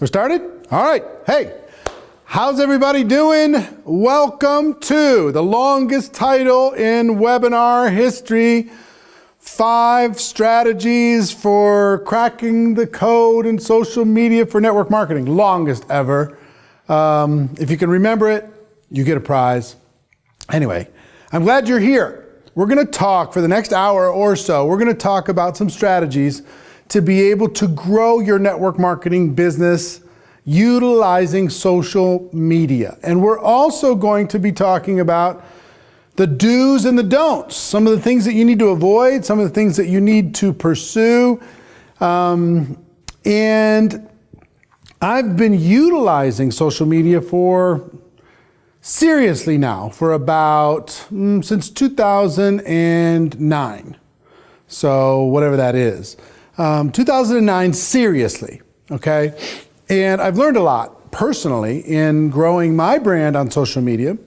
We're started? All right. Hey, how's everybody doing? Welcome to the longest title in webinar history, 5 strategies for cracking the code in social media for network marketing. Longest ever. If you can remember it, you get a prize. Anyway, I'm glad you're here. We're going to talk for the next hour or so. We're going to talk about some strategies to be able to grow your network marketing business utilizing social media. And we're also going to be talking about the do's and the don'ts, some of the things that you need to avoid, some of the things that you need to pursue. And I've been utilizing social media seriously now for about, since 2009. So whatever that is. 2009, seriously, okay? And I've learned a lot personally in growing my brand on social media.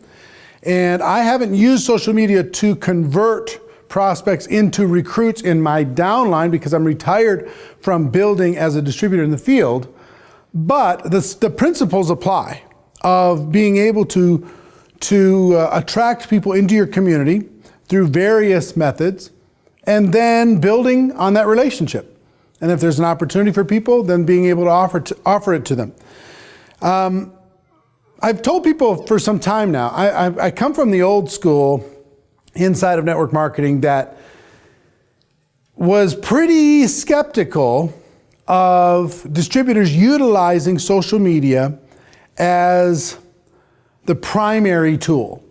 And I haven't used social media to convert prospects into recruits in my downline because I'm retired from building as a distributor in the field. But the principles apply of being able to attract people into your community through various methods and then building on that relationship. And if there's an opportunity for people, then being able to offer it to them. I've told people for some time now, I come from the old school inside of network marketing that was pretty skeptical of distributors utilizing social media as the primary tool.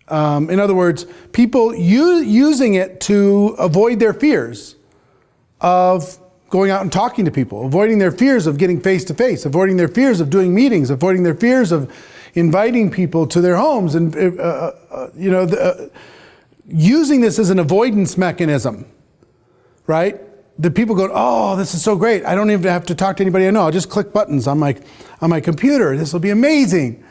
In other words, people using it to avoid their fears of going out and talking to people, avoiding their fears of getting face-to-face, avoiding their fears of doing meetings, avoiding their fears of inviting people to their homes, and using this as an avoidance mechanism, right? The people go, oh, this is so great. I don't even have to talk to anybody I know. I'll just click buttons on my computer. This will be amazing.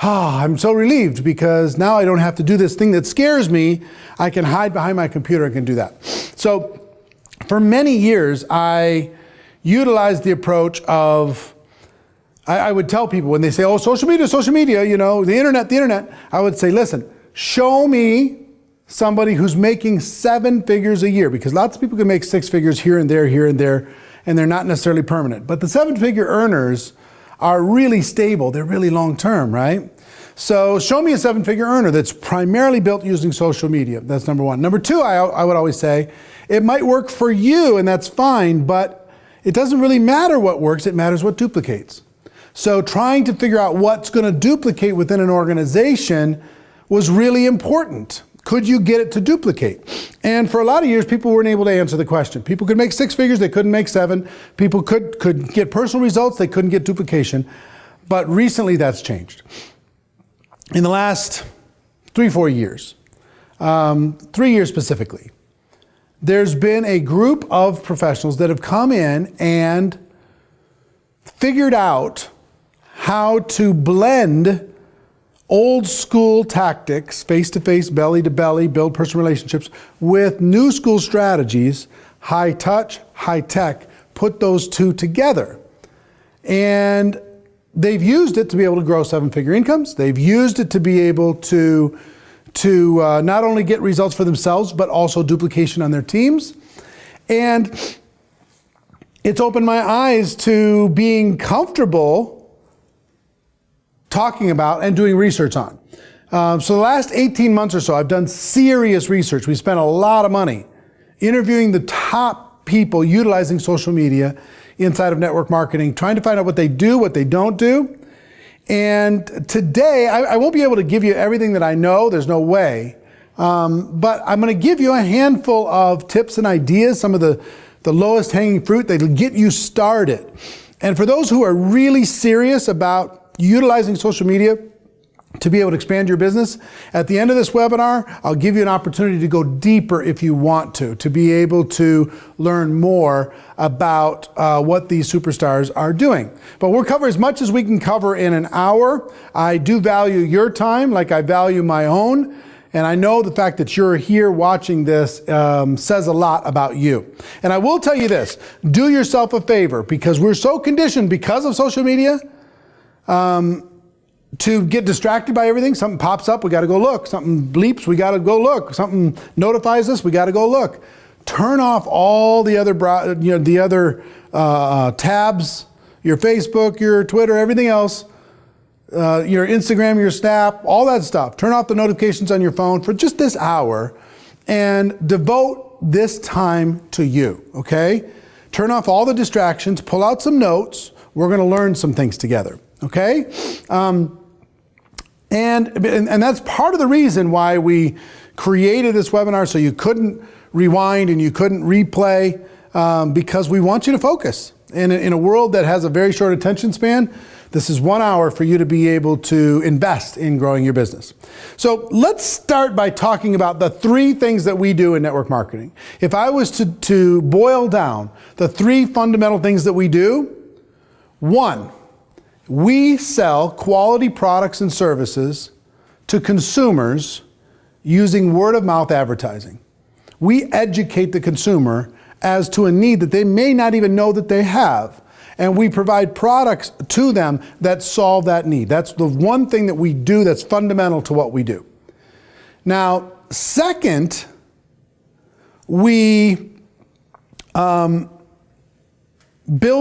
I'm so relieved because now I don't have to do this thing that scares me. I can hide behind my computer and can do that. So for many years, I utilized the approach of, I would tell people when they say, oh, social media, you know, the internet, I would say, listen, show me somebody who's making 7 figures a year, because lots of people can make 6 figures here and there, and they're not necessarily permanent. But the 7-figure earners are really stable. They're really long-term, right? So show me a 7-figure earner that's primarily built using social media. That's number 1. Number 2, I would always say, it might work for you and that's fine, but it doesn't really matter what works, it matters what duplicates. So trying to figure out what's going to duplicate within an organization was really important. Could you get it to duplicate? And for a lot of years, people weren't able to answer the question. People could make 6 figures, they couldn't make 7. People could get personal results, they couldn't get duplication. But recently that's changed. In the last 3-4 years, 3 years specifically, there's been a group of professionals that have come in and figured out how to blend old school tactics, face-to-face, belly-to-belly, build personal relationships, with new school strategies, high touch, high tech, put those two together. And they've used it to be able to grow 7-figure incomes. They've used it to be able to not only get results for themselves, but also duplication on their teams. And it's opened my eyes to being comfortable talking about and doing research on. So the last 18 months or so, I've done serious research. We spent a lot of money interviewing the top people utilizing social media inside of network marketing, trying to find out what they do, what they don't do. And today, I won't be able to give you everything that I know, there's no way. But I'm going to give you a handful of tips and ideas, some of the lowest hanging fruit that'll get you started. And for those who are really serious about utilizing social media to be able to expand your business, at the end of this webinar, I'll give you an opportunity to go deeper if you want to be able to learn more about what these superstars are doing. But we'll cover as much as we can cover in an hour. I do value your time like I value my own. And I know the fact that you're here watching this says a lot about you. And I will tell you this, do yourself a favor, because we're so conditioned because of social media to get distracted by everything. Something pops up, we got to go look. Something bleeps, we got to go look. Something notifies us, we got to go look. Turn off all the other, tabs, your Facebook, your Twitter, everything else. Your Instagram, your Snap, all that stuff. Turn off the notifications on your phone for just this hour and devote this time to you, okay? Turn off all the distractions, pull out some notes. We're going to learn some things together, okay? And that's part of the reason why we created this webinar, so you couldn't rewind and you couldn't replay, because we want you to focus. In a world that has a very short attention span, this is 1 hour for you to be able to invest in growing your business. So let's start by talking about the 3 things that we do in network marketing. If I was to boil down the 3 fundamental things that we do, 1, we sell quality products and services to consumers using word of mouth advertising. We educate the consumer as to a need that they may not even know that they have. And we provide products to them that solve that need. That's the one thing that we do that's fundamental to what we do. Now, second, we build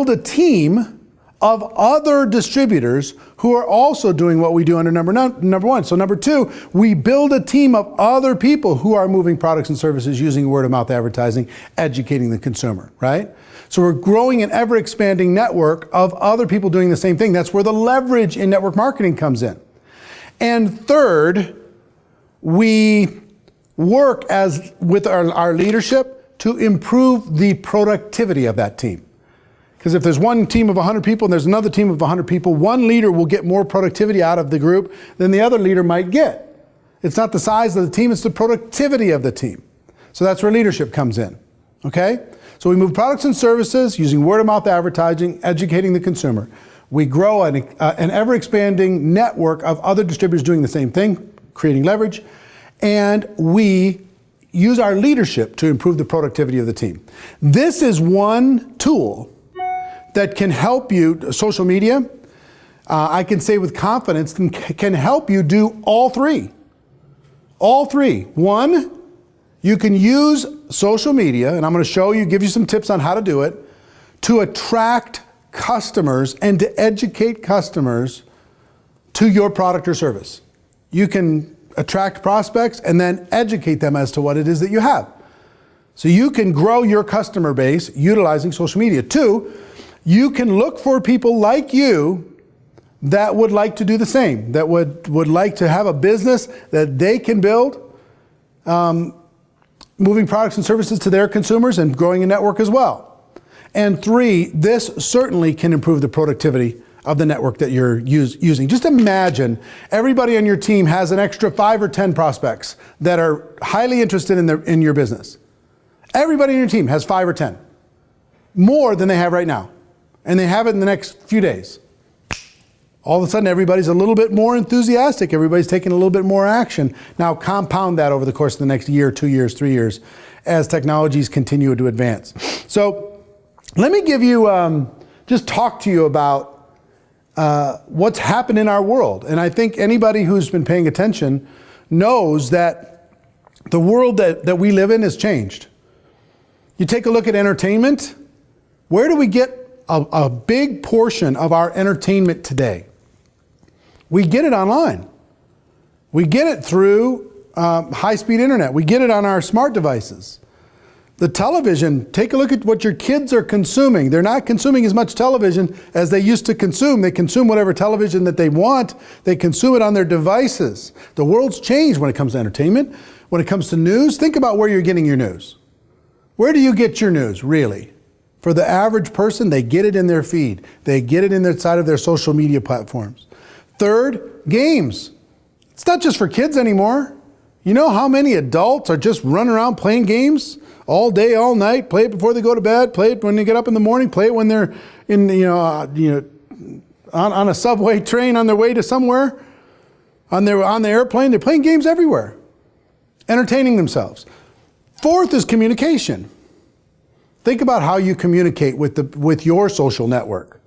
a team of other distributors who are also doing what we do under number 1. So number 2, we build a team of other people who are moving products and services using word of mouth advertising, educating the consumer, right? So we're growing an ever expanding network of other people doing the same thing. That's where the leverage in network marketing comes in. And third, we work with our leadership to improve the productivity of that team. Because if there's one team of 100 people and there's another team of 100 people, one leader will get more productivity out of the group than the other leader might get. It's not the size of the team, it's the productivity of the team. So that's where leadership comes in, okay? So we move products and services using word of mouth advertising, educating the consumer. We grow an ever expanding network of other distributors doing the same thing, creating leverage, and we use our leadership to improve the productivity of the team. This is one tool that can help you, social media, I can say with confidence, can help you do all 3. All 3. 1, you can use social media, and I'm going to show you, give you some tips on how to do it, to attract customers and to educate customers to your product or service. You can attract prospects and then educate them as to what it is that you have. So you can grow your customer base utilizing social media. 2, you can look for people like you that would like to do the same, that would like to have a business that they can build, moving products and services to their consumers and growing a network as well. And 3, this certainly can improve the productivity of the network that you're using. Just imagine everybody on your team has an extra 5 or 10 prospects that are highly interested in your business. Everybody on your team has 5 or 10, more than they have right now. And they have it in the next few days. All of a sudden, everybody's a little bit more enthusiastic. Everybody's taking a little bit more action. Now, compound that over the course of the next year, 2 years, 3 years, as technologies continue to advance. So, let me give you, just talk to you about what's happened in our world. And I think anybody who's been paying attention knows that the world that we live in has changed. You take a look at entertainment. Where do we get a big portion of our entertainment today? We get it online. We get it through high-speed internet. We get it on our smart devices. The television, take a look at what your kids are consuming. They're not consuming as much television as they used to consume. They consume whatever television that they want. They consume it on their devices. The world's changed when it comes to entertainment. When it comes to news, think about where you're getting your news. Where do you get your news, really? For the average person, they get it in their feed. They get it inside of their social media platforms. Third, games. It's not just for kids anymore. You know how many adults are just running around playing games all day, all night? Play it before they go to bed. Play it when they get up in the morning. Play it when they're on a subway train on their way to somewhere. On the airplane, they're playing games everywhere. entertaining themselves. Fourth is communication. Think about how you communicate with your social network.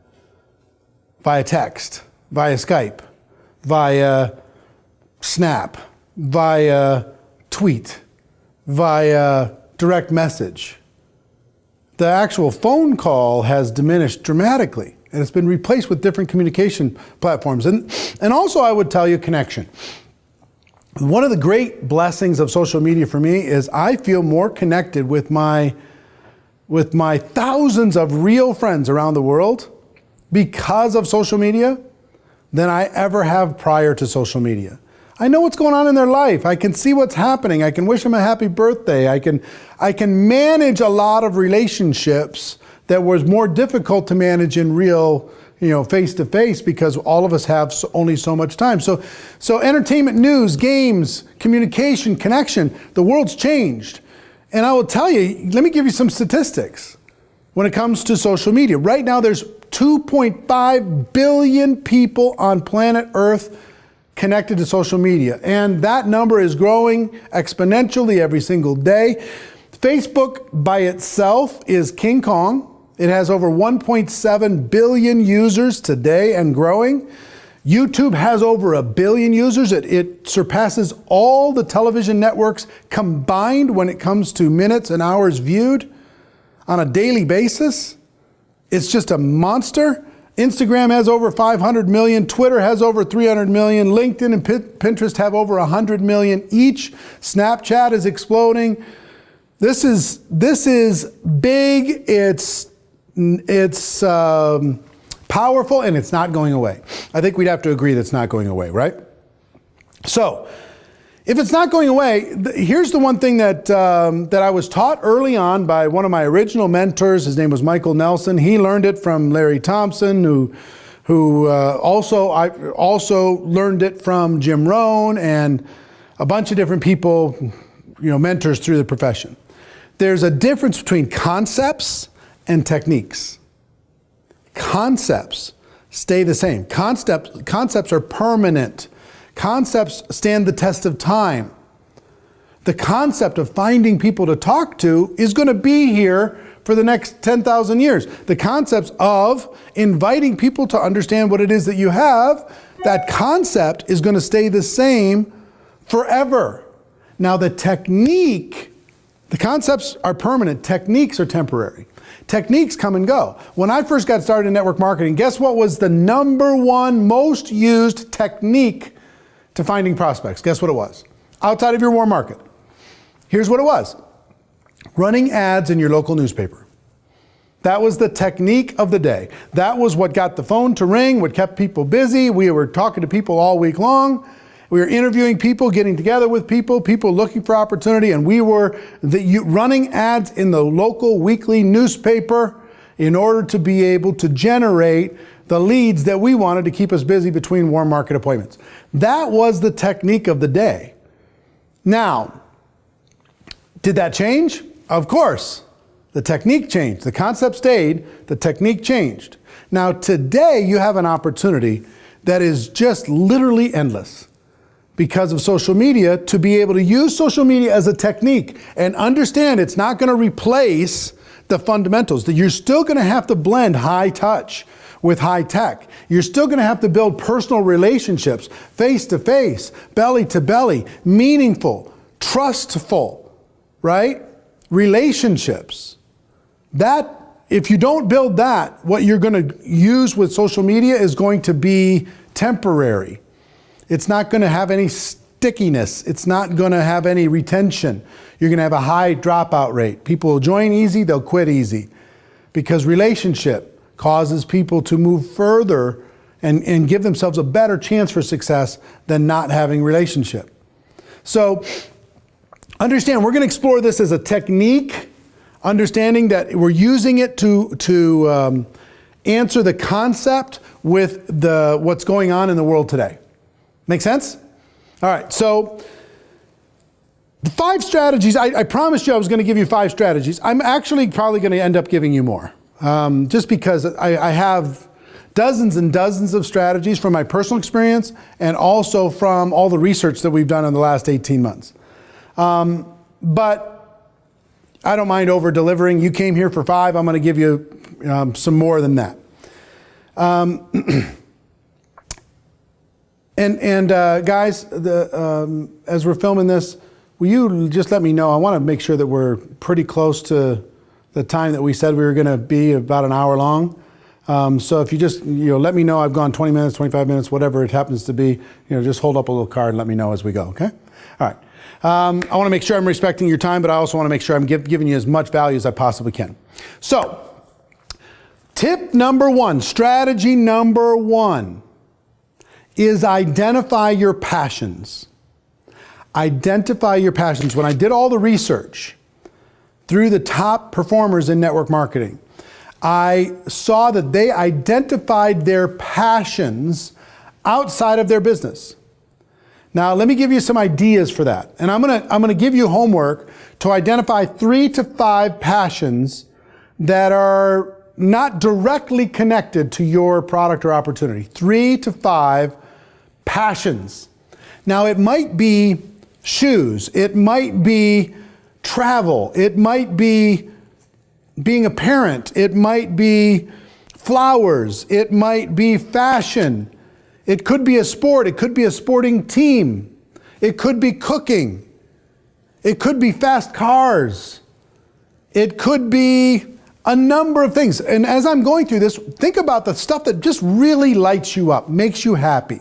Via text, via Skype, via Snap, via tweet, via direct message. The actual phone call has diminished dramatically, and it's been replaced with different communication platforms. And also I would tell you connection. One of the great blessings of social media for me is I feel more connected with my thousands of real friends around the world because of social media than I ever have prior to social media. I know what's going on in their life. I can see what's happening. I can wish them a happy birthday. I can manage a lot of relationships that was more difficult to manage in real, face to face, because all of us have only so much time. So entertainment, news, games, communication, connection, the world's changed. And I will tell you, let me give you some statistics when it comes to social media. Right now, there's 2.5 billion people on planet Earth connected to social media. And that number is growing exponentially every single day. Facebook by itself is King Kong. It has over 1.7 billion users today and growing. YouTube has over 1 billion users. It surpasses all the television networks combined when it comes to minutes and hours viewed on a daily basis. It's just a monster. Instagram has over 500 million. Twitter has over 300 million. LinkedIn and Pinterest have over 100 million each. Snapchat is exploding. This is big. It's powerful, and it's not going away. I think we'd have to agree that it's not going away, right? So, if it's not going away, here's the one thing that I was taught early on by one of my original mentors. His name was Michael Nelson. He learned it from Larry Thompson, who I also learned it from Jim Rohn and a bunch of different people, mentors through the profession. There's a difference between concepts and techniques. Concepts stay the same. Concepts are permanent. Concepts stand the test of time. The concept of finding people to talk to is going to be here for the next 10,000 years. The concepts of inviting people to understand what it is that you have, that concept is going to stay the same forever. Now the concepts are permanent, techniques are temporary. Techniques come and go. When I first got started in network marketing, guess what was the number one most used technique to finding prospects? Guess what it was? Outside of your warm market. Here's what it was. Running ads in your local newspaper. That was the technique of the day. That was what got the phone to ring, what kept people busy. We were talking to people all week long. We were interviewing people, getting together with people looking for opportunity, and we were running ads in the local weekly newspaper in order to be able to generate the leads that we wanted to keep us busy between warm market appointments. That was the technique of the day. Now, did that change? Of course. The technique changed. The concept stayed. The technique changed. Now, today you have an opportunity that is just literally endless because of social media, to be able to use social media as a technique and understand it's not going to replace the fundamentals. That you're still going to have to blend high touch with high tech. You're still going to have to build personal relationships, face to face, belly to belly, meaningful, trustful, right? Relationships. That, if you don't build that, what you're going to use with social media is going to be temporary. It's not going to have any stickiness. It's not going to have any retention. You're going to have a high dropout rate. People will join easy, they'll quit easy. Because relationship causes people to move further and give themselves a better chance for success than not having relationship. So understand, we're going to explore this as a technique, understanding that we're using it to answer the concept with what's going on in the world today. Make sense? All right, so the 5 strategies, I promised you I was going to give you 5 strategies. I'm actually probably going to end up giving you more, just because I have dozens and dozens of strategies from my personal experience and also from all the research that we've done in the last 18 months. But I don't mind over delivering. You came here for 5. I'm going to give you some more than that. Guys, as we're filming this, will you just let me know? I want to make sure that we're pretty close to the time that we said we were going to be, about an hour long. So if you just let me know I've gone 20 minutes, 25 minutes, whatever it happens to be, just hold up a little card and let me know as we go, okay? All right. I want to make sure I'm respecting your time, but I also want to make sure I'm giving you as much value as I possibly can. So, tip number 1, strategy number 1 is identify your passions. Identify your passions. When I did all the research through the top performers in network marketing, I saw that they identified their passions outside of their business. Now, let me give you some ideas for that. And I'm gonna give you homework to identify 3 to 5 passions that are not directly connected to your product or opportunity. 3 to 5 passions. Now, it might be shoes. It might be travel. It might be being a parent. It might be flowers. It might be fashion. It could be a sport. It could be a sporting team. It could be cooking. It could be fast cars. It could be a number of things. And as I'm going through this, think about the stuff that just really lights you up, makes you happy.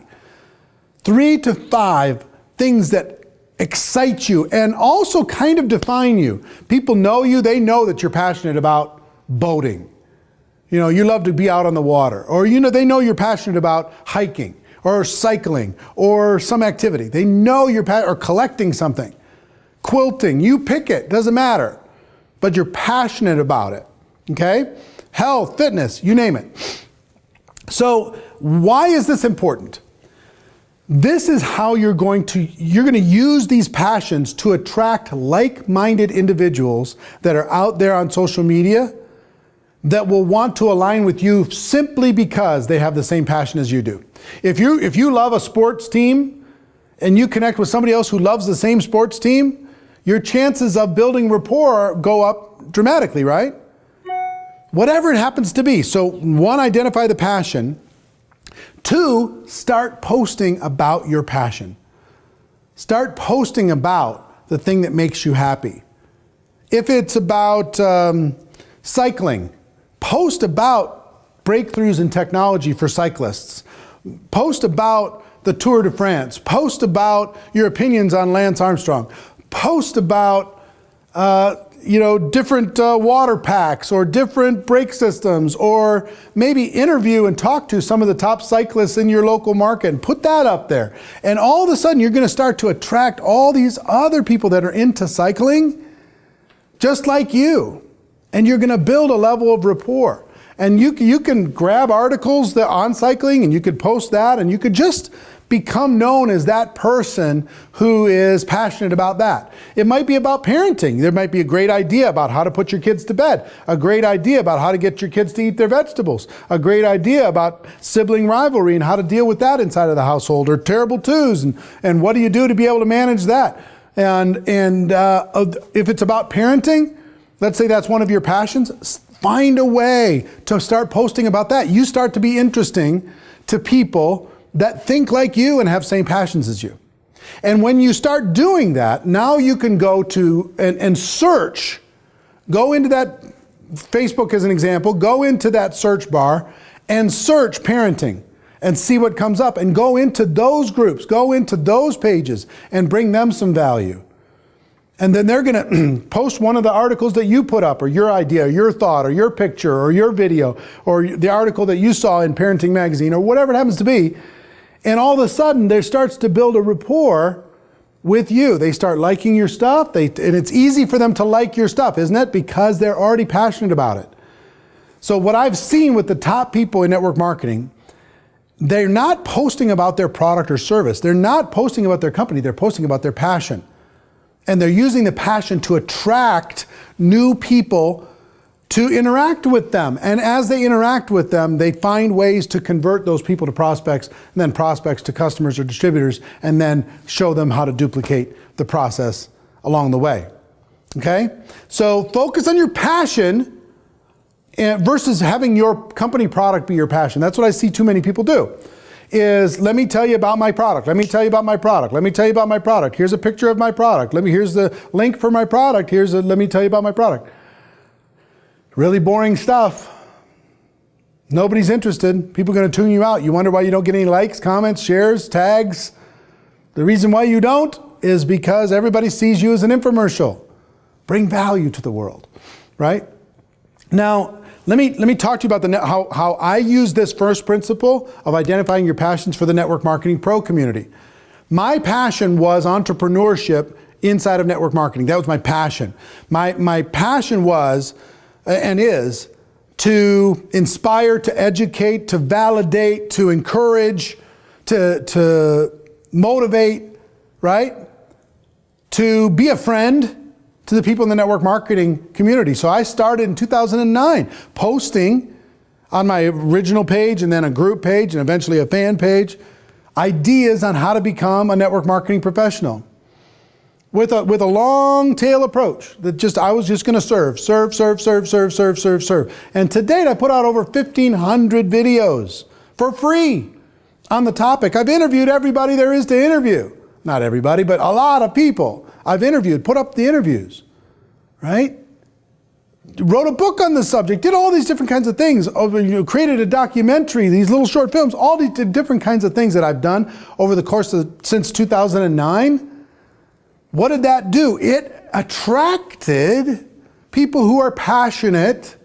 3 to 5 things that excite you and also kind of define you. People know you. They know that you're passionate about boating. You love to be out on the water. Or, they know you're passionate about hiking or cycling or some activity. They know you're or collecting something. Quilting. You pick it. Doesn't matter. But you're passionate about it. Okay? Health, fitness, you name it. So why is this important? This is how you're going to use these passions to attract like-minded individuals that are out there on social media that will want to align with you simply because they have the same passion as you do. If you love a sports team and you connect with somebody else who loves the same sports team, your chances of building rapport go up dramatically, right? Whatever it happens to be. So 1, identify the passion. 2, start posting about your passion. Start posting about the thing that makes you happy. If it's about cycling, post about breakthroughs in technology for cyclists. Post about the Tour de France. Post about your opinions on Lance Armstrong. Post about different water packs or different brake systems, or maybe interview and talk to some of the top cyclists in your local market and put that up there. And all of a sudden you're going to start to attract all these other people that are into cycling just like you. And you're going to build a level of rapport. And you can grab articles on cycling and you could post that, and you could just become known as that person who is passionate about that. It might be about parenting. There might be a great idea about how to put your kids to bed, a great idea about how to get your kids to eat their vegetables, a great idea about sibling rivalry and how to deal with that inside of the household, or terrible twos, and what do you do to be able to manage that. And if it's about parenting, let's say that's one of your passions, find a way to start posting about that. You start to be interesting to people that think like you and have same passions as you. And when you start doing that, now you can go to and search, go into that, Facebook as an example, go into that search bar and search parenting and see what comes up, and go into those groups, go into those pages and bring them some value. And then they're going to post one of the articles that you put up, or your idea, or your thought, or your picture, or your video, or the article that you saw in Parenting Magazine, or whatever it happens to be. And all of a sudden, there starts to build a rapport with you. They start liking your stuff, and it's easy for them to like your stuff, isn't it? Because they're already passionate about it. So what I've seen with the top people in network marketing, they're not posting about their product or service. They're not posting about their company. They're posting about their passion. And they're using the passion to attract new people to interact with them. And as they interact with them, they find ways to convert those people to prospects, and then prospects to customers or distributors, and then show them how to duplicate the process along the way. Okay? So focus on your passion versus having your company product be your passion. That's what I see too many people do. Is let me tell you about my product. Let me tell you about my product. Let me tell you about my product. Here's a picture of my product. Here's the link for my product. Let me tell you about my product. Really boring stuff. Nobody's interested. People are going to tune you out. You wonder why you don't get any likes, comments, shares, tags. The reason why you don't is because everybody sees you as an infomercial. Bring value to the world, right? Now, let me talk to you about how I use this first principle of identifying your passions for the Network Marketing Pro community. My passion was entrepreneurship inside of network marketing. That was my passion. My passion was and is to inspire, to educate, to validate, to encourage, to motivate, right? To be a friend to the people in the network marketing community. So I started in 2009 posting on my original page and then a group page and eventually a fan page, ideas on how to become a network marketing professional. With a long tail approach that I was just going to serve. And to date, I put out over 1,500 videos for free on the topic. I've interviewed everybody there is to interview. Not everybody, but a lot of people I've interviewed, put up the interviews, right? Wrote a book on the subject, did all these different kinds of things, created a documentary, these little short films, all these different kinds of things that I've done over the course of since 2009. What did that do? It attracted people who are passionate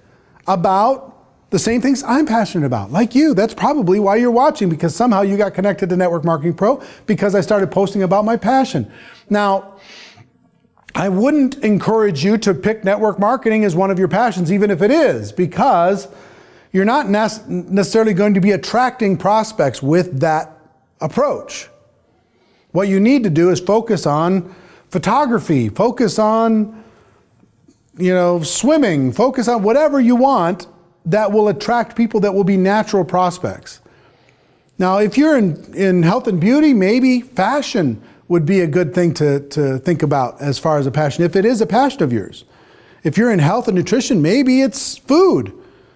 about the same things I'm passionate about, like you. That's probably why you're watching, because somehow you got connected to Network Marketing Pro because I started posting about my passion. Now, I wouldn't encourage you to pick network marketing as one of your passions, even if it is, because you're not necessarily going to be attracting prospects with that approach. What you need to do is focus on photography, focus on, swimming, focus on whatever you want that will attract people that will be natural prospects. Now, if you're in health and beauty, maybe fashion would be a good thing to think about as far as a passion, if it is a passion of yours. If you're in health and nutrition, maybe it's food,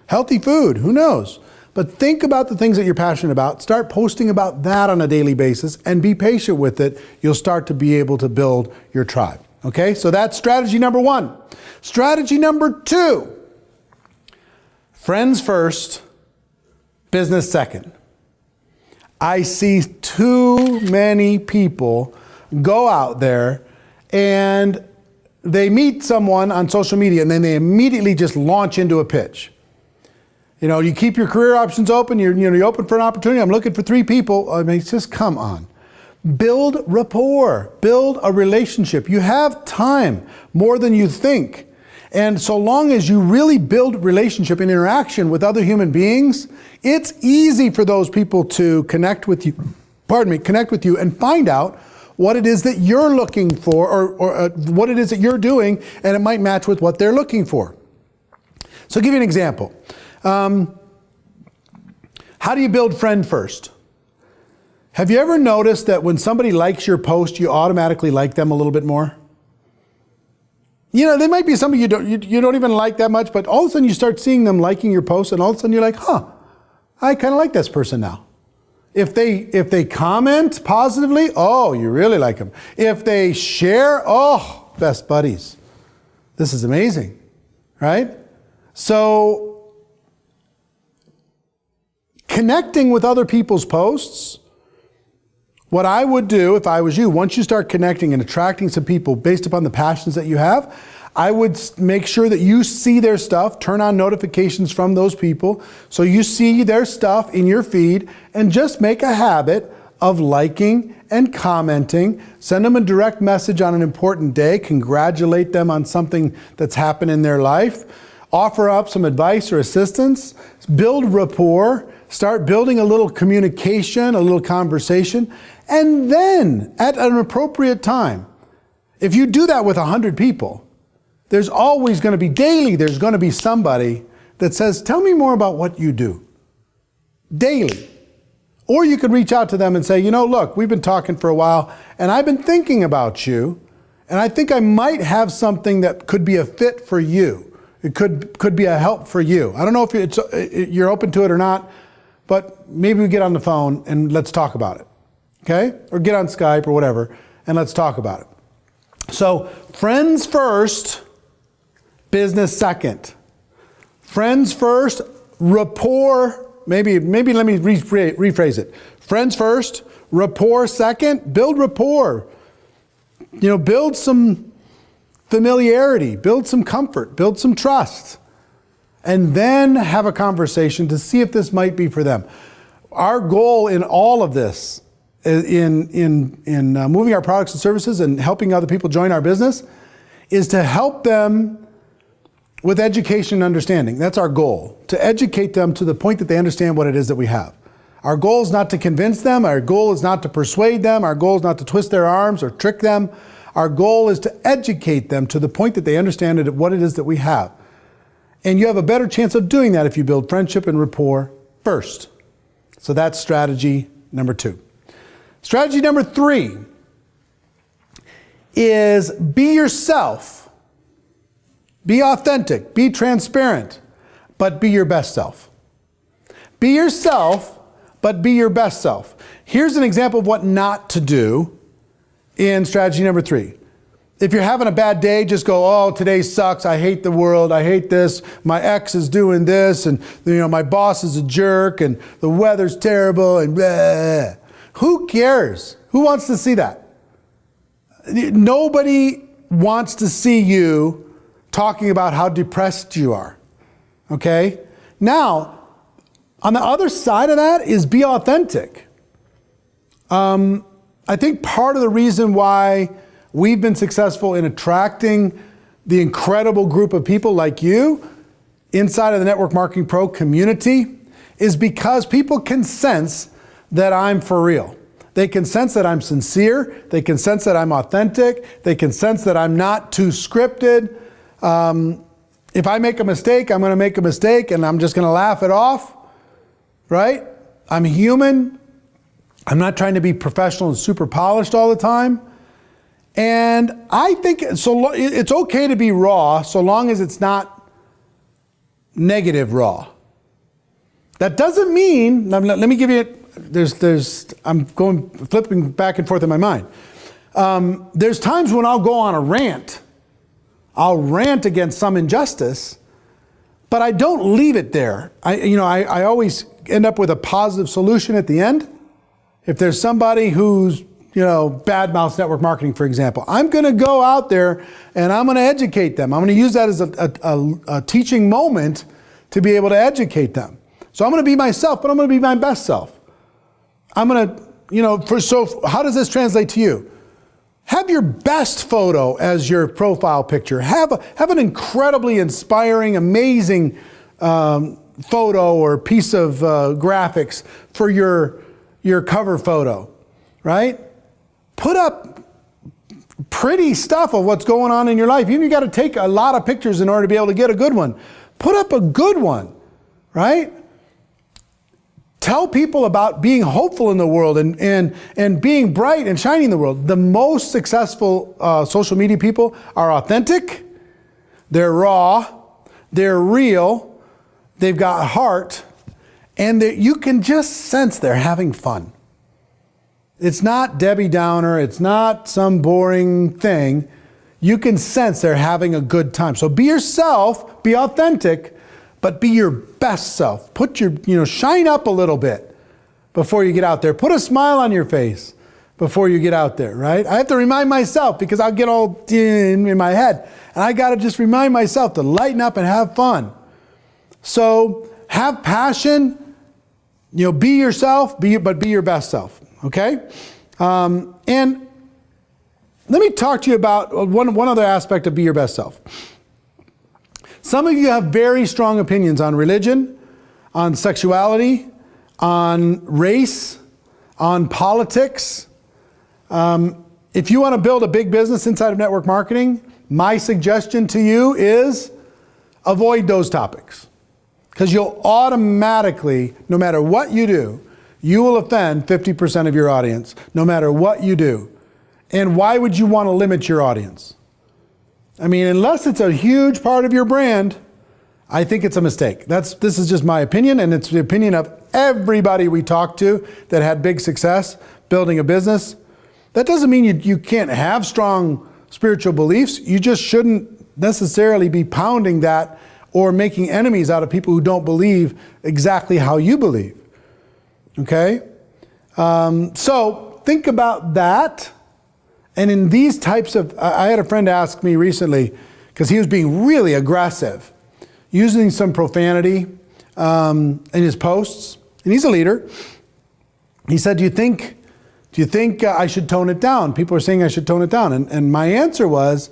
healthy food, who knows? But think about the things that you're passionate about. Start posting about that on a daily basis and be patient with it. You'll start to be able to build your tribe. Okay, so that's strategy number 1. Strategy number 2, friends first, business second. I see too many people go out there and they meet someone on social media and then they immediately just launch into a pitch. You keep your career options open, you're open for an opportunity. I'm looking for 3 people. I mean, it's just, come on. Build rapport, build a relationship. You have time, more than you think. And so long as you really build relationship and interaction with other human beings, it's easy for those people to connect with you and find out what it is that you're looking for or what it is that you're doing, and it might match with what they're looking for. So I'll give you an example. How do you build friend first? Have you ever noticed that when somebody likes your post, you automatically like them a little bit more? They might be somebody you don't even like that much, but all of a sudden you start seeing them liking your post, and all of a sudden you're like, I kind of like this person now. If they comment positively, oh, you really like them. If they share, oh, best buddies. This is amazing, right? So connecting with other people's posts, what I would do if I was you, once you start connecting and attracting some people based upon the passions that you have, I would make sure that you see their stuff, turn on notifications from those people, so you see their stuff in your feed, and just make a habit of liking and commenting. Send them a direct message on an important day, congratulate them on something that's happened in their life, offer up some advice or assistance, build rapport, start building a little communication, a little conversation, and then at an appropriate time, if you do that with 100 people, there's always going to be daily, there's going to be somebody that says, tell me more about what you do. Daily. Or you could reach out to them and say, look, we've been talking for a while and I've been thinking about you And I think I might have something that could be a fit for you. It could be a help for you. I don't know if you're open to it or not, but maybe we get on the phone and let's talk about it, okay? Or get on Skype or whatever, and let's talk about it. So friends first, business second. Friends first, rapport, maybe let me rephrase it. Friends first, rapport second, build rapport. Build some familiarity, build some comfort, build some trust, and then have a conversation to see if this might be for them. Our goal in all of this, in moving our products and services and helping other people join our business, is to help them with education and understanding. That's our goal, to educate them to the point that they understand what it is that we have. Our goal is not to convince them. Our goal is not to persuade them. Our goal is not to twist their arms or trick them. Our goal is to educate them to the point that they understand what it is that we have. And you have a better chance of doing that if you build friendship and rapport first. So that's strategy number 2. Strategy number 3 is be yourself. Be authentic. Be transparent. But be your best self. Be yourself, but be your best self. Here's an example of what not to do in strategy number 3. If you're having a bad day, just go, oh, today sucks. I hate the world. I hate this. My ex is doing this. And my boss is a jerk. And the weather's terrible. And blah. Who cares? Who wants to see that? Nobody wants to see you talking about how depressed you are. Okay? Now, on the other side of that is be authentic. I think part of the reason why we've been successful in attracting the incredible group of people like you inside of the Network Marketing Pro community is because people can sense that I'm for real. They can sense that I'm sincere. They can sense that I'm authentic. They can sense that I'm not too scripted. If I make a mistake, I'm going to make a mistake and I'm just going to laugh it off. Right? I'm human. I'm not trying to be professional and super polished all the time. And I think it's okay to be raw so long as it's not negative raw. That doesn't mean, let me give you, I'm flipping back and forth in my mind. There's times when I'll go on a rant. I'll rant against some injustice, but I don't leave it there. I always end up with a positive solution at the end. If there's somebody who's, bad-mouths network marketing, for example, I'm going to go out there and I'm going to educate them. I'm going to use that as a teaching moment to be able to educate them. So I'm going to be myself, but I'm going to be my best self. I'm going to, so how does this translate to you? Have your best photo as your profile picture. Have an incredibly inspiring, amazing photo or piece of graphics for your cover photo, right? Put up pretty stuff of what's going on in your life. Even if you got to take a lot of pictures in order to be able to get a good one. Put up a good one, right? Tell people about being hopeful in the world and being bright and shining in the world. The most successful social media people are authentic, they're raw, they're real, they've got heart, and you can just sense they're having fun. It's not Debbie Downer, it's not some boring thing. You can sense they're having a good time. So be yourself, be authentic, but be your best self. Put shine up a little bit before you get out there. Put a smile on your face before you get out there, right? I have to remind myself because I'll get all in my head. And I got to just remind myself to lighten up and have fun. So have passion, be yourself, but be your best self, okay? And let me talk to you about one other aspect of be your best self. Some of you have very strong opinions on religion, on sexuality, on race, on politics. If you want to build a big business inside of network marketing, my suggestion to you is avoid those topics. Because you'll automatically, no matter what you do, you will offend 50% of your audience, no matter what you do. And why would you want to limit your audience? I mean, unless it's a huge part of your brand, I think it's a mistake. This is just my opinion, and it's the opinion of everybody we talked to that had big success building a business. That doesn't mean you can't have strong spiritual beliefs. You just shouldn't necessarily be pounding that or making enemies out of people who don't believe exactly how you believe. Okay? So think about that. And in these types of, I had a friend ask me recently, because he was being really aggressive, using some profanity in his posts, and he's a leader. He said, do you think I should tone it down? People are saying I should tone it down. And my answer was,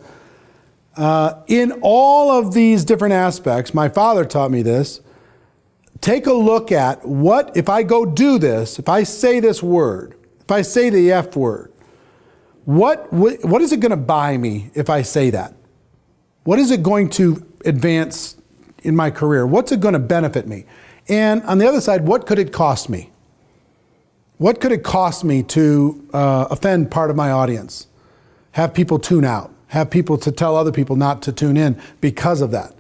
in all of these different aspects, my father taught me this, take a look at what, if I go do this, if I say this word, if I say the F word, what is it going to buy me if I say that? What is it going to advance in my career? What's it going to benefit me? And on the other side, what could it cost me? What could it cost me to offend part of my audience? Have people tune out? Have people to tell other people not to tune in because of that?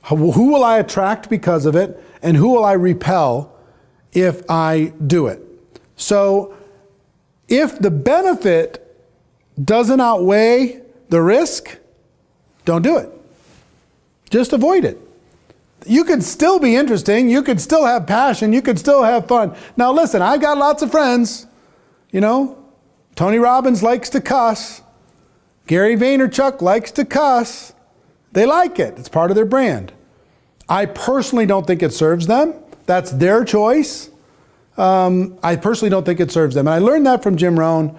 Who will I attract because of it? And who will I repel if I do it? So if the benefit doesn't outweigh the risk, don't do it. Just avoid it. You could still be interesting. You could still have passion. You could still have fun. Now listen, I've got lots of friends. You know, Tony Robbins likes to cuss. Gary Vaynerchuk likes to cuss. They like it. It's part of their brand. I personally don't think it serves them. That's their choice. I personally don't think it serves them. And I learned that from Jim Rohn.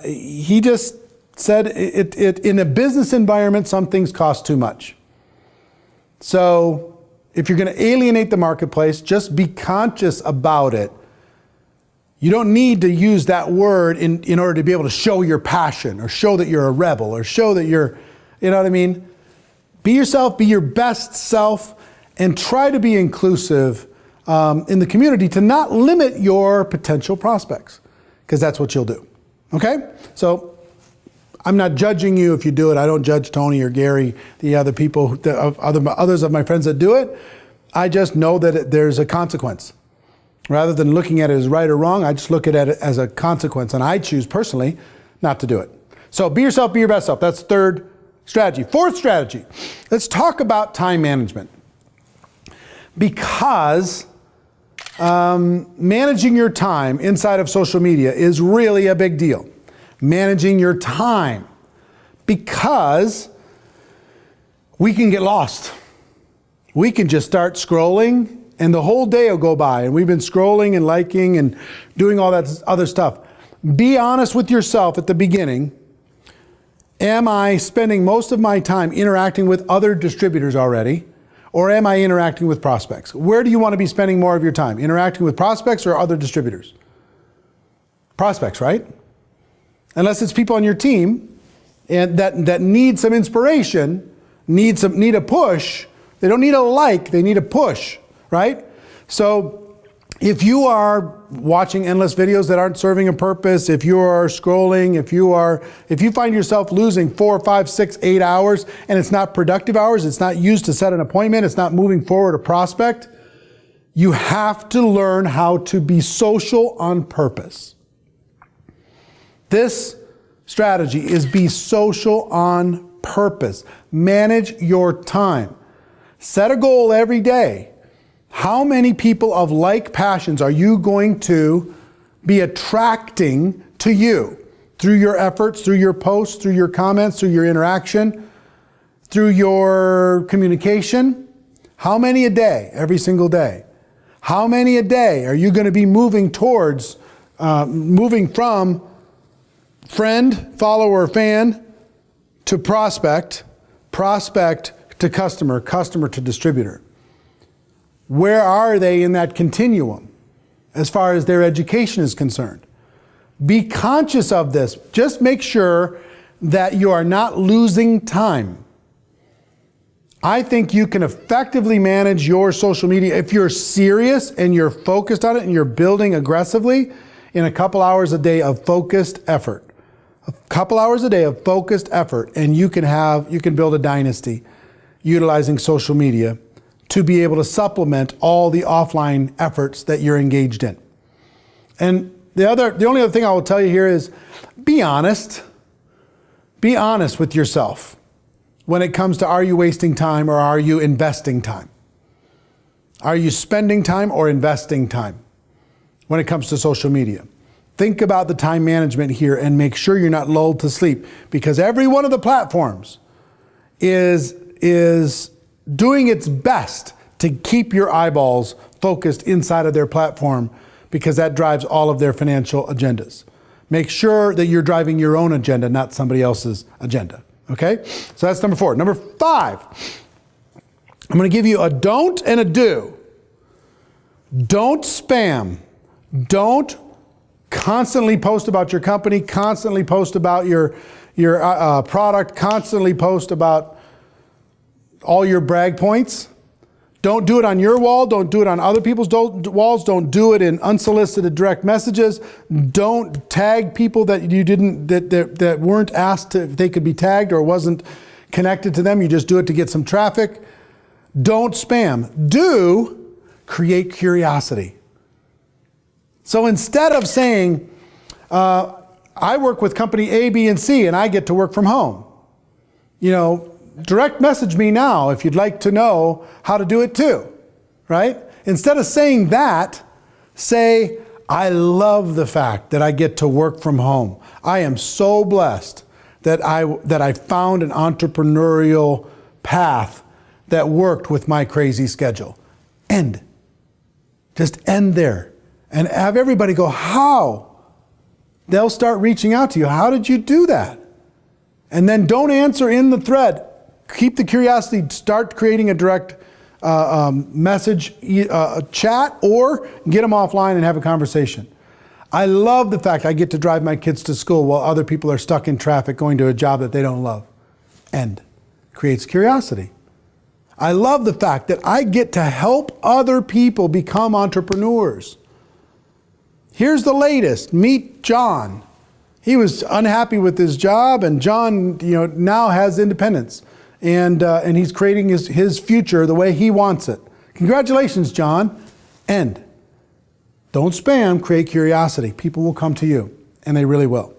He just said in a business environment, some things cost too much. So if you're going to alienate the marketplace, just be conscious about it. You don't need to use that word in order to be able to show your passion or show that you're a rebel or show that you're, you know what I mean? Be yourself, be your best self, and try to be inclusive in the community to not limit your potential prospects, because that's what you'll do. Okay? So I'm not judging you if you do it. I don't judge Tony or Gary, the other people, others of my friends that do it. I just know that there's a consequence. Rather than looking at it as right or wrong, I just look at it as a consequence, and I choose personally not to do it. So be yourself, be your best self. That's third strategy. Fourth strategy, let's talk about time management. Because managing your time inside of social media is really a big deal. Managing your time, because we can get lost. We can just start scrolling and the whole day will go by and we've been scrolling and liking and doing all that other stuff. Be honest with yourself at the beginning. Am I spending most of my time interacting with other distributors already? Or am I interacting with prospects? Where do you want to be spending more of your time? Interacting with prospects or other distributors? Prospects, right? Unless it's people on your team and that need some inspiration, need a push. They don't need a like, they need a push, right? So if you are watching endless videos that aren't serving a purpose, if you are scrolling, if you find yourself losing 4, 5, 6, 8 hours and it's not productive hours, it's not used to set an appointment, it's not moving forward a prospect, you have to learn how to be social on purpose. This strategy is be social on purpose. Manage your time. Set a goal every day. How many people of like passions are you going to be attracting to you through your efforts, through your posts, through your comments, through your interaction, through your communication? How many a day, every single day? How many a day are you going to be moving towards, moving from friend, follower, fan to prospect, prospect to customer, customer to distributor? Where are they in that continuum as far as their education is concerned? Be conscious of this. Just make sure that you are not losing time. I think you can effectively manage your social media if you're serious and you're focused on it and you're building aggressively in a couple hours a day of focused effort. A couple hours a day of focused effort, and you can build a dynasty utilizing social media to be able to supplement all the offline efforts that you're engaged in. And the only other thing I will tell you here is be honest. Be honest with yourself when it comes to, are you wasting time or are you investing time? Are you spending time or investing time when it comes to social media? Think about the time management here and make sure you're not lulled to sleep, because every one of the platforms is doing its best to keep your eyeballs focused inside of their platform, because that drives all of their financial agendas. Make sure that you're driving your own agenda, not somebody else's agenda. Okay? So that's number 4. Number 5, I'm going to give you a don't and a do. Don't spam. Don't constantly post about your company, constantly post about your product, constantly post about all your brag points. Don't do it on your wall. Don't do it on other people's walls. Don't do it in unsolicited direct messages. Don't tag people that you didn't, that weren't asked if they could be tagged or wasn't connected to them. You just do it to get some traffic. Don't spam. Do create curiosity. So instead of saying, I work with company A, B, and C, and I get to work from home, direct message me now if you'd like to know how to do it too, right? Instead of saying that, say, I love the fact that I get to work from home. I am so blessed that I found an entrepreneurial path that worked with my crazy schedule. End. Just end there. And have everybody go, how? They'll start reaching out to you. How did you do that? And then don't answer in the thread. Keep the curiosity. Start creating a direct message chat, or get them offline and have a conversation. I love the fact I get to drive my kids to school while other people are stuck in traffic going to a job that they don't love. End. Creates curiosity. I love the fact that I get to help other people become entrepreneurs. Here's the latest. Meet John. He was unhappy with his job, and John, now has independence, and he's creating his future the way he wants it. Congratulations, John. End. Don't spam. Create curiosity. People will come to you, and they really will.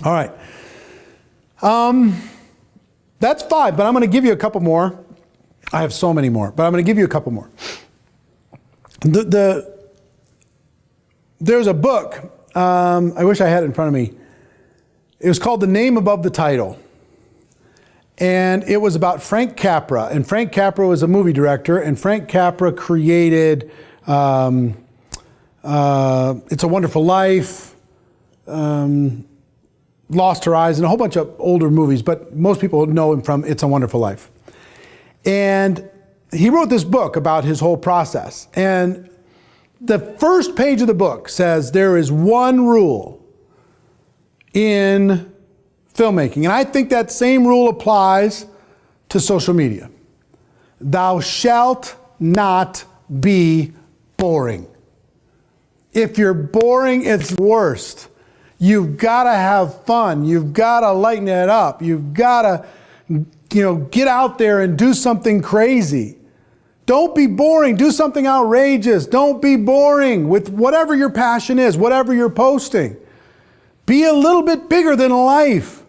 All right. That's 5, but I'm going to give you a couple more. I have so many more, but I'm going to give you a couple more. There's a book, I wish I had it in front of me. It was called The Name Above the Title. And it was about Frank Capra. And Frank Capra was a movie director, and Frank Capra created It's a Wonderful Life, Lost Her Eyes, and a whole bunch of older movies, but most people know him from It's a Wonderful Life. And he wrote this book about his whole process. And the first page of the book says there is one rule in filmmaking. And I think that same rule applies to social media. Thou shalt not be boring. If you're boring, it's worst. You've got to have fun. You've got to lighten it up. You've got to, get out there and do something crazy. Don't be boring. Do something outrageous. Don't be boring with whatever your passion is, whatever you're posting. Be a little bit bigger than life.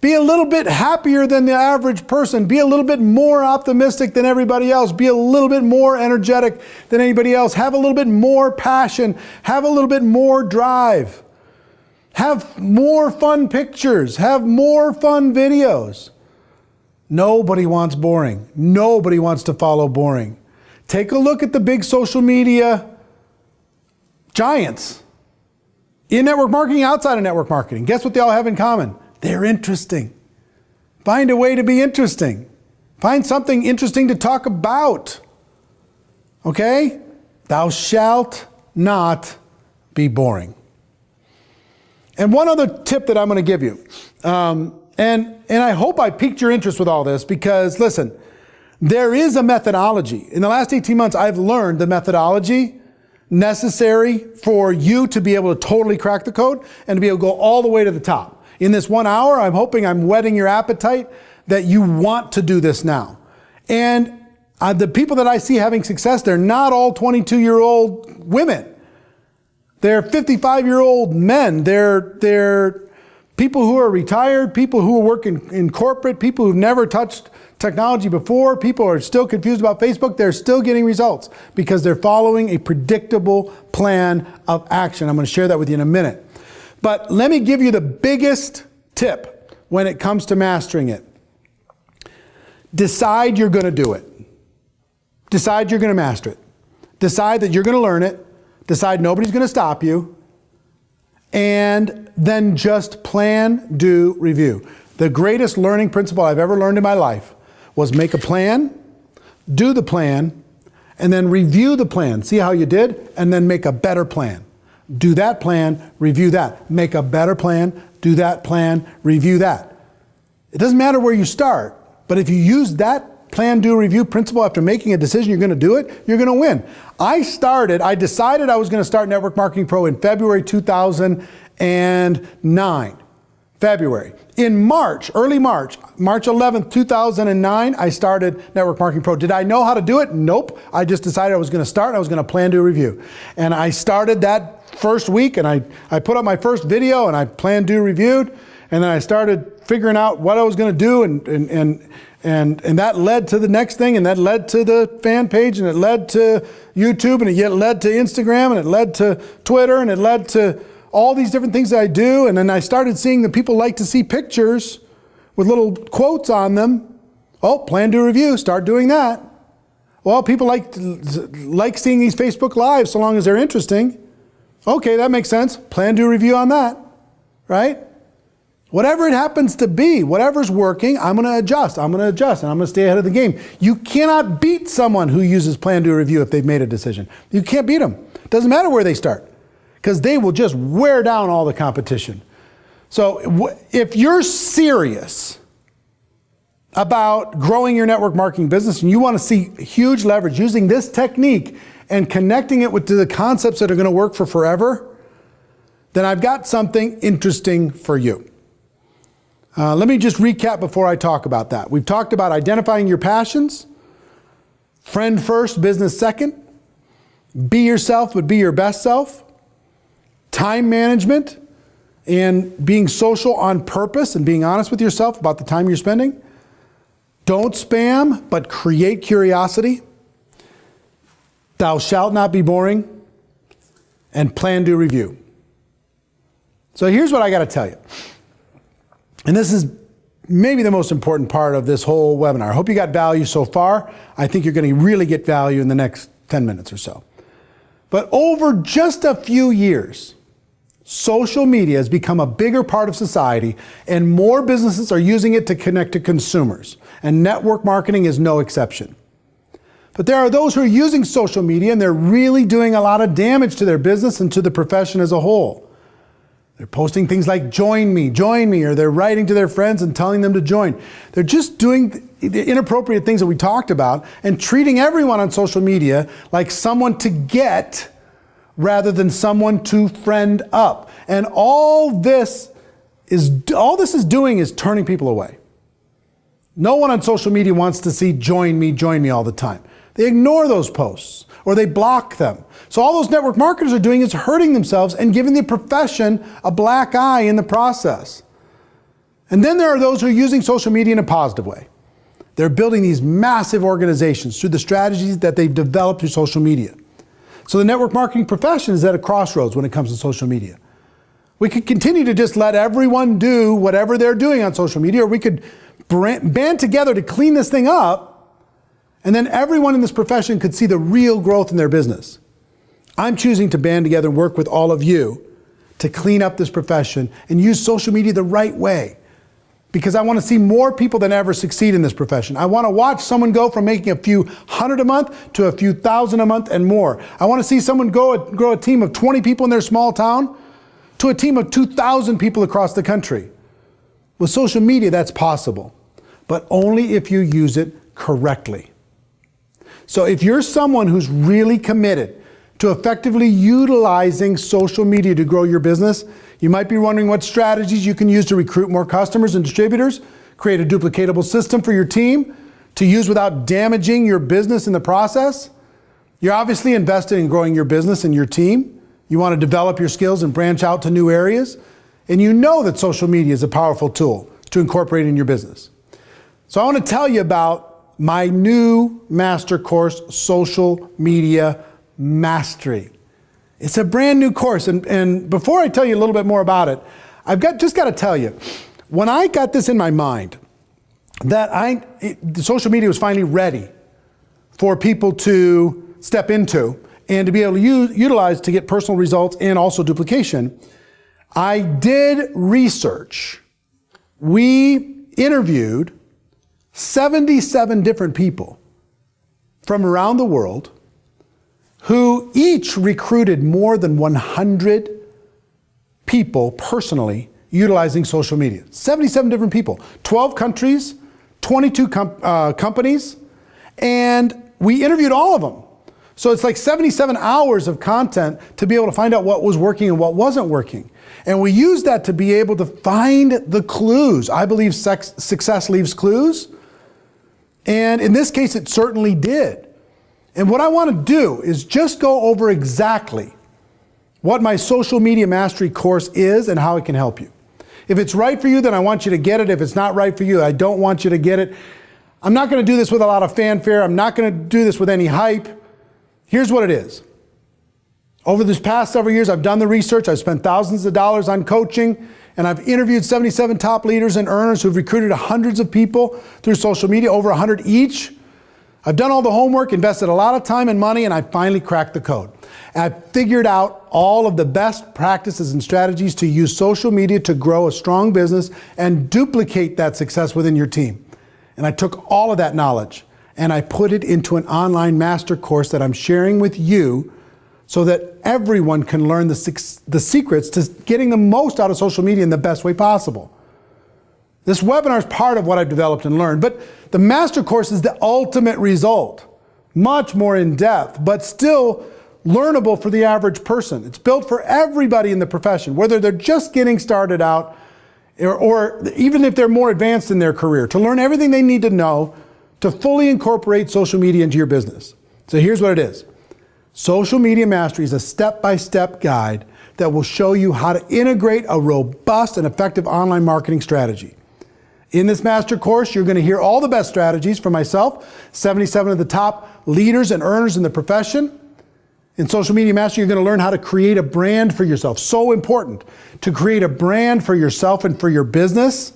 Be a little bit happier than the average person. Be a little bit more optimistic than everybody else. Be a little bit more energetic than anybody else. Have a little bit more passion. Have a little bit more drive. Have more fun pictures. Have more fun videos. Nobody wants boring. Nobody wants to follow boring. Take a look at the big social media giants. In network marketing, outside of network marketing. Guess what they all have in common? They're interesting. Find a way to be interesting. Find something interesting to talk about. Okay? Thou shalt not be boring. And one other tip that I'm going to give you. And I hope I piqued your interest with all this, because listen, there is a methodology. In the last 18 months, I've learned the methodology necessary for you to be able to totally crack the code and to be able to go all the way to the top. In this 1 hour, I'm hoping I'm whetting your appetite that you want to do this now. And the people that I see having success, they're not all 22-year-old women. They're 55-year-old men. They're people who are retired, people who work in corporate, people who've never touched technology before, people who are still confused about Facebook. They're still getting results because they're following a predictable plan of action. I'm going to share that with you in a minute. But let me give you the biggest tip when it comes to mastering it. Decide you're going to do it. Decide you're going to master it. Decide that you're going to learn it. Decide nobody's going to stop you. And then just plan, do, review. The greatest learning principle I've ever learned in my life was make a plan, do the plan, and then review the plan. See how you did? And then make a better plan. Do that plan, review that. Make a better plan, do that plan, review that. It doesn't matter where you start, but if you use that plan, do, review principle after making a decision you're going to do it, you're going to win. I decided I was going to start Network Marketing Pro in February 2009. February. In March, early March, March 11th, 2009, I started Network Marketing Pro. Did I know how to do it? Nope. I just decided I was going to start and I was going to plan, do, review. And I started that first week and I put up my first video and I planned, do, reviewed. And then I started figuring out what I was going to do and that led to the next thing, and that led to the fan page, and it led to YouTube, and it led to Instagram, and it led to Twitter, and it led to all these different things that I do. And then I started seeing that people like to see pictures with little quotes on them. Oh, plan, do, review, start doing that. Well, people like seeing these Facebook Lives so long as they're interesting. Okay, that makes sense. Plan, do, review on that, right? Whatever it happens to be, whatever's working, I'm going to adjust, and I'm going to stay ahead of the game. You cannot beat someone who uses plan, do, review if they've made a decision. You can't beat them. Doesn't matter where they start, because they will just wear down all the competition. So if you're serious about growing your network marketing business and you want to see huge leverage using this technique and connecting it to the concepts that are going to work for forever, then I've got something interesting for you. Let me just recap before I talk about that. We've talked about identifying your passions, friend first, business second, be yourself but be your best self, time management, and being social on purpose and being honest with yourself about the time you're spending. Don't spam, but create curiosity. Thou shalt not be boring. And plan, do, review. So here's what I got to tell you. And this is maybe the most important part of this whole webinar. I hope you got value so far. I think you're going to really get value in the next 10 minutes or so. But over just a few years, social media has become a bigger part of society, and more businesses are using it to connect to consumers. And network marketing is no exception. But there are those who are using social media and they're really doing a lot of damage to their business and to the profession as a whole. They're posting things like join me, or they're writing to their friends and telling them to join. They're just doing the inappropriate things that we talked about and treating everyone on social media like someone to get rather than someone to friend up. And all this is doing is turning people away. No one on social media wants to see join me all the time. They ignore those posts or they block them. So all those network marketers are doing is hurting themselves and giving the profession a black eye in the process. And then there are those who are using social media in a positive way. They're building these massive organizations through the strategies that they've developed through social media. So the network marketing profession is at a crossroads when it comes to social media. We could continue to just let everyone do whatever they're doing on social media, or we could band together to clean this thing up, and then everyone in this profession could see the real growth in their business. I'm choosing to band together and work with all of you to clean up this profession and use social media the right way, because I want to see more people than ever succeed in this profession. I want to watch someone go from making a few hundred a month to a few thousand a month and more. I want to see someone grow a team of 20 people in their small town to a team of 2,000 people across the country. With social media, that's possible, but only if you use it correctly. So if you're someone who's really committed to effectively utilizing social media to grow your business. You might be wondering what strategies you can use to recruit more customers and distributors, create a duplicatable system for your team to use without damaging your business in the process. You're obviously invested in growing your business and your team. You want to develop your skills and branch out to new areas. And you know that social media is a powerful tool to incorporate in your business. So I want to tell you about my new master course, Social Media Mastery. It's a brand new course. And before I tell you a little bit more about it, I've just got to tell you, when I got this in my mind, that social media was finally ready for people to step into and to be able to utilize to get personal results and also duplication, I did research. We interviewed 77 different people from around the world who each recruited more than 100 people personally utilizing social media. 77 different people, 12 countries, 22 companies, and we interviewed all of them. So it's like 77 hours of content to be able to find out what was working and what wasn't working. And we used that to be able to find the clues. I believe success leaves clues. And in this case, it certainly did. And what I want to do is just go over exactly what my Social Media Mastery course is and how it can help you. If it's right for you, then I want you to get it. If it's not right for you, I don't want you to get it. I'm not going to do this with a lot of fanfare. I'm not going to do this with any hype. Here's what it is. Over this past several years, I've done the research. I've spent thousands of dollars on coaching, and I've interviewed 77 top leaders and earners who've recruited hundreds of people through social media, over 100 each. I've done all the homework, invested a lot of time and money, and I finally cracked the code. And I've figured out all of the best practices and strategies to use social media to grow a strong business and duplicate that success within your team. And I took all of that knowledge and I put it into an online master course that I'm sharing with you so that everyone can learn the secrets to getting the most out of social media in the best way possible. This webinar is part of what I've developed and learned, but the master course is the ultimate result. Much more in depth, but still learnable for the average person. It's built for everybody in the profession, whether they're just getting started out or even if they're more advanced in their career, to learn everything they need to know to fully incorporate social media into your business. So here's what it is. Social Media Mastery is a step-by-step guide that will show you how to integrate a robust and effective online marketing strategy. In this master course, you're going to hear all the best strategies from myself, 77 of the top leaders and earners in the profession. In Social Media Mastery, you're going to learn how to create a brand for yourself. So important to create a brand for yourself and for your business.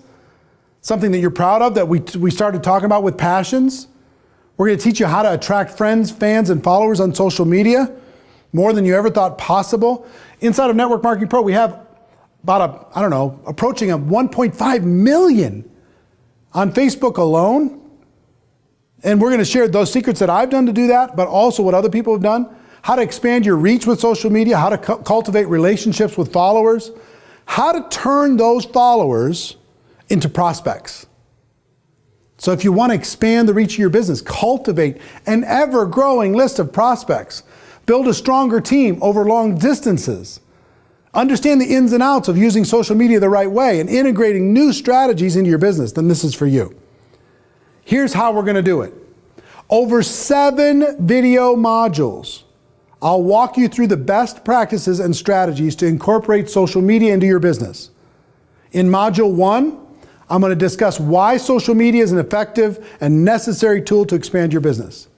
Something that you're proud of, that we started talking about with passions. We're going to teach you how to attract friends, fans, and followers on social media, more than you ever thought possible. Inside of Network Marketing Pro, we have about approaching 1.5 million on Facebook alone. And we're going to share those secrets that I've done to do that, but also what other people have done. How to expand your reach with social media, how to cultivate relationships with followers, how to turn those followers into prospects. So if you want to expand the reach of your business, cultivate an ever-growing list of prospects, build a stronger team over long distances, understand the ins and outs of using social media the right way and integrating new strategies into your business, then this is for you. Here's how we're going to do it. Over 7 video modules, I'll walk you through the best practices and strategies to incorporate social media into your business. In Module 1, I'm going to discuss why social media is an effective and necessary tool to expand your business.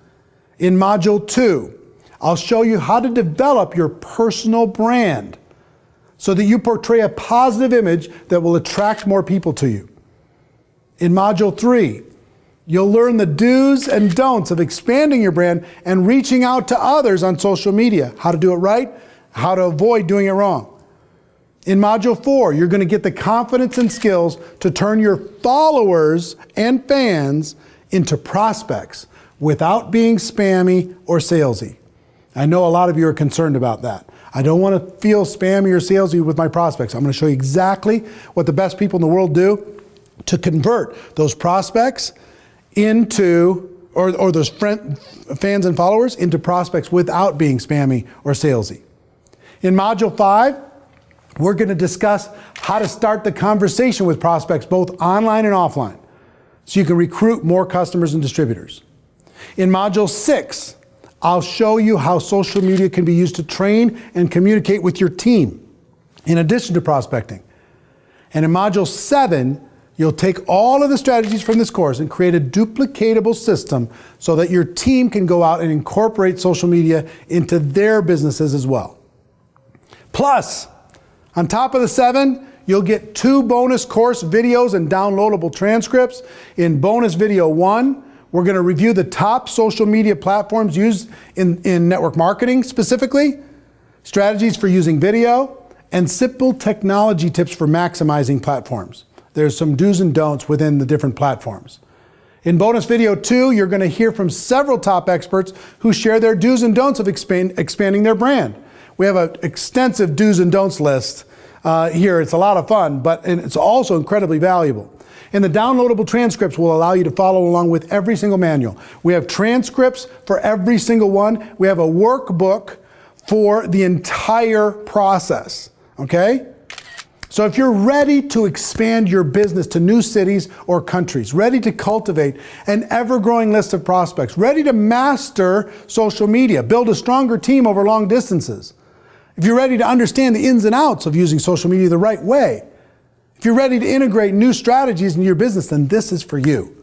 In Module 2, I'll show you how to develop your personal brand so that you portray a positive image that will attract more people to you. In Module 3, you'll learn the do's and don'ts of expanding your brand and reaching out to others on social media, how to do it right, how to avoid doing it wrong. In Module 4, you're going to get the confidence and skills to turn your followers and fans into prospects without being spammy or salesy. I know a lot of you are concerned about that. I don't want to feel spammy or salesy with my prospects. I'm going to show you exactly what the best people in the world do to convert those prospects into or those fans and followers into prospects without being spammy or salesy. In Module 5, we're going to discuss how to start the conversation with prospects both online and offline so you can recruit more customers and distributors. In Module 6, I'll show you how social media can be used to train and communicate with your team in addition to prospecting. And in Module 7, you'll take all of the strategies from this course and create a duplicatable system so that your team can go out and incorporate social media into their businesses as well. Plus, on top of the 7, you'll get 2 bonus course videos and downloadable transcripts. In bonus video 1, we're going to review the top social media platforms used in network marketing specifically, strategies for using video, and simple technology tips for maximizing platforms. There's some do's and don'ts within the different platforms. In bonus video 2, you're going to hear from several top experts who share their do's and don'ts of expanding their brand. We have an extensive do's and don'ts list here. It's a lot of fun, and it's also incredibly valuable. And the downloadable transcripts will allow you to follow along with every single manual. We have transcripts for every single one. We have a workbook for the entire process, okay? So if you're ready to expand your business to new cities or countries, ready to cultivate an ever-growing list of prospects, ready to master social media, build a stronger team over long distances, if you're ready to understand the ins and outs of using social media the right way, if you're ready to integrate new strategies into your business, then this is for you.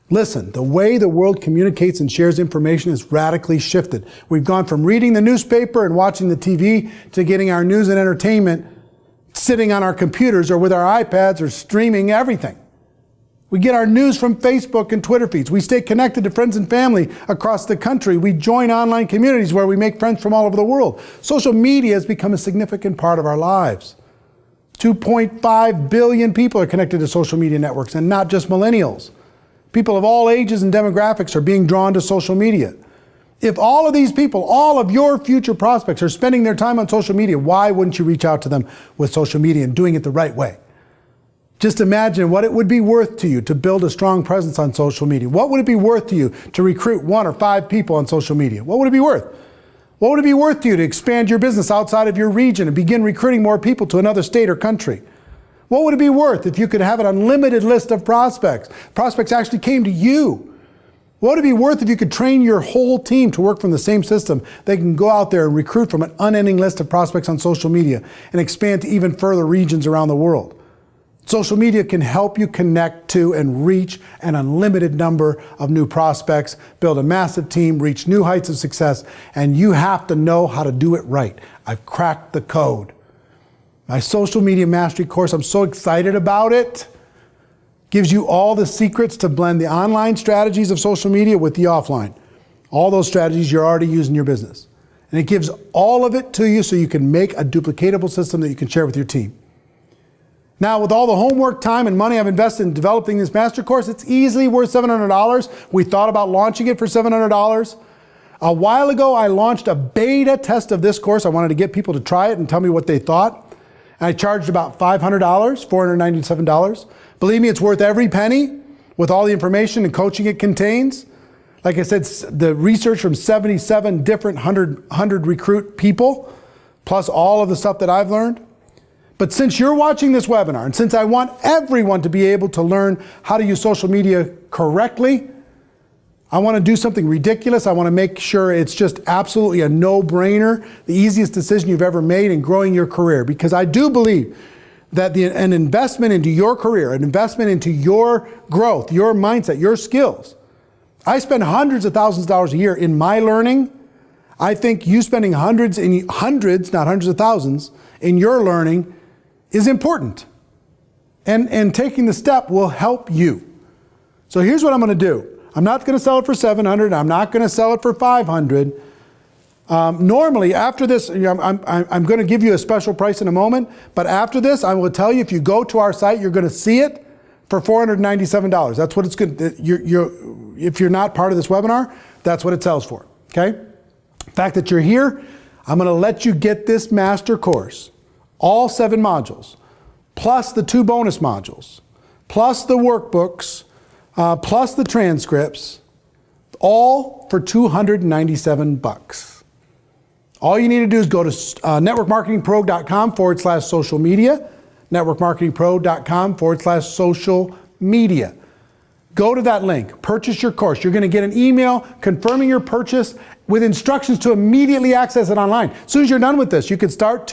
Listen, the way the world communicates and shares information has radically shifted. We've gone from reading the newspaper and watching the TV to getting our news and entertainment sitting on our computers or with our iPads or streaming everything. We get our news from Facebook and Twitter feeds. We stay connected to friends and family across the country. We join online communities where we make friends from all over the world. Social media has become a significant part of our lives. 2.5 billion people are connected to social media networks, and not just millennials. People of all ages and demographics are being drawn to social media. If all of these people, all of your future prospects are spending their time on social media, why wouldn't you reach out to them with social media and doing it the right way? Just imagine what it would be worth to you to build a strong presence on social media. What would it be worth to you to recruit 1 or 5 people on social media? What would it be worth? What would it be worth to you to expand your business outside of your region and begin recruiting more people to another state or country? What would it be worth if you could have an unlimited list of prospects? Prospects actually came to you. What would it be worth if you could train your whole team to work from the same system? They can go out there and recruit from an unending list of prospects on social media and expand to even further regions around the world. Social media can help you connect to and reach an unlimited number of new prospects, build a massive team, reach new heights of success, and you have to know how to do it right. I've cracked the code. My social media mastery course, I'm so excited about it. Gives you all the secrets to blend the online strategies of social media with the offline. All those strategies you're already using in your business. And it gives all of it to you so you can make a duplicatable system that you can share with your team. Now, with all the homework, time, and money I've invested in developing this master course, it's easily worth $700. We thought about launching it for $700. A while ago, I launched a beta test of this course. I wanted to get people to try it and tell me what they thought. And I charged about $500, $497. Believe me, it's worth every penny with all the information and coaching it contains. Like I said, the research from 77 different 100 recruit people, plus all of the stuff that I've learned. But since you're watching this webinar, and since I want everyone to be able to learn how to use social media correctly, I want to do something ridiculous. I want to make sure it's just absolutely a no-brainer, the easiest decision you've ever made in growing your career. Because I do believe that an investment into your career, an investment into your growth, your mindset, your skills. I spend hundreds of thousands of dollars a year in my learning. I think you spending hundreds, not hundreds of thousands, in your learning is important. And taking the step will help you. So here's what I'm going to do. I'm not going to sell it for $700. I'm not going to sell it for $500. Normally, after this, I'm going to give you a special price in a moment. But after this, I will tell you, if you go to our site, you're going to see it for $497. That's what it's good. If you're not part of this webinar, that's what it sells for. Okay? The fact that you're here, I'm going to let you get this master course, all 7 modules, plus the 2 bonus modules, plus the workbooks, plus the transcripts, all for $297. All you need to do is go to networkmarketingpro.com/social media, networkmarketingpro.com/social media. Go to that link, purchase your course. You're going to get an email confirming your purchase with instructions to immediately access it online. As soon as you're done with this, you can start